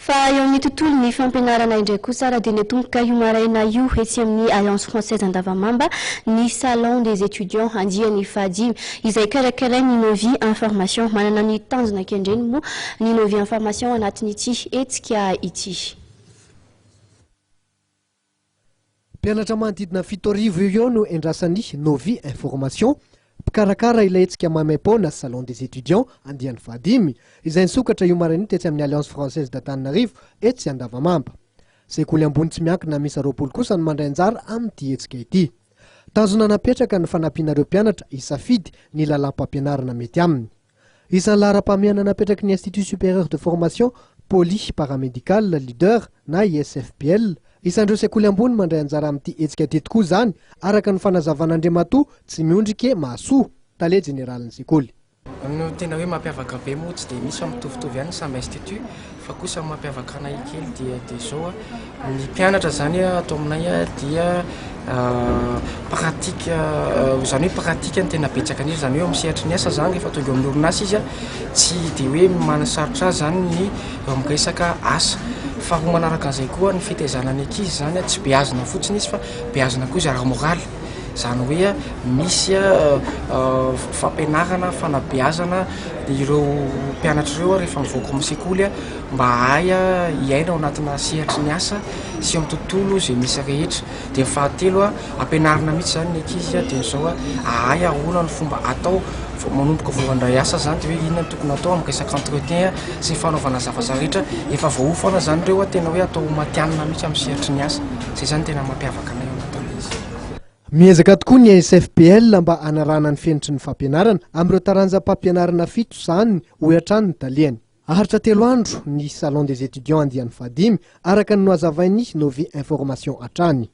Fa eo amin'ny tontolon'ny fampianarana indray kosa raha dia netomboka io maraina io etsy amin'ny Alliance Française Andavamamba ny salon des étudiants andiany fahadimy izay karakarainy Novy Information manana ny tanjona kendreny moa ny Novy Information anatin'ity hetsika ity. Mpianatra manodidina 7,000 eo no endrasany Novy Information pikarakara ilay hetsika mamaim-pona salon des étudiants andiany fahadimy izay nisokatra io maraina tetsy amin'ny Alliance Française d'Antananarivo etsy Andavamamba. Sekoly ambony tsy miankina misy 20 kosa no mandray anjara amin'ity hetsika ity. Tanjona napetraka ny fanampianareo mpianatra isafidy ny lalam-pampianarana mety aminy. Isan'ny laharam-pahamehana napetraky ny Institut Supérieur de Formation Poly Paramédical Leader na ISFPL. Isandreo sekoly ambony mandray anjara amin'ity hetsika ity tokoa zany araka ny fanazavan'Andriamatoa tsy miondrike mahasoa tale generalin'ny sekoly. No tena hoe mampiavaka be moa tsy dia misy mitovitovy ihany samby institut fa kosa mampiavaka anay kely dia zao ny mpianatra zany ato aminay dia pratika zany hoe pratika ny tena betsaka an'izy zany hoe misehatra ny asa zany rehefa tonga amin'ny orinasa izy tsy dia hoe manasarotra azy zany ny eo amin'ny resaka asa fa ho manaraka an'izay koa ny fitaizana ny ankizy zany tsy beazina fotsiny izy fa beazina koa izy ara-moraly zany hoe misy fampianarana fanabeazana ireo mpianatra ireo rehefa mivoaka amin'ny sekoly mba hay hiaina ao anatina sehatry ny asa sy amin'ny tontolo izay misy rehetra. Dia ny fahatelo ampianarina mihitsy zany ny ankizy dia zao ahay ahoana ny fomba atao manomboka voandray asa zany dia hoe inona ny tokony atao amin'ny resaka entretien sy fanaovana zavatra rehetra efa voaofana zany ireo tena hoe atao matianina mihitsy amin'ny sehatry ny asa. Zay zany tena mampiavaka anay ao anatin'izy. Miezaka tokoa ny SFPL mba anarana ny fenitry ny fampianarana amin'ireo taranjam-pampianarana 7 zany ho hatrany ny taliany. Aharitra 3 andro ny salon des étudiants andiany fahadimy araka ny noazavainy Novy Information hatrany.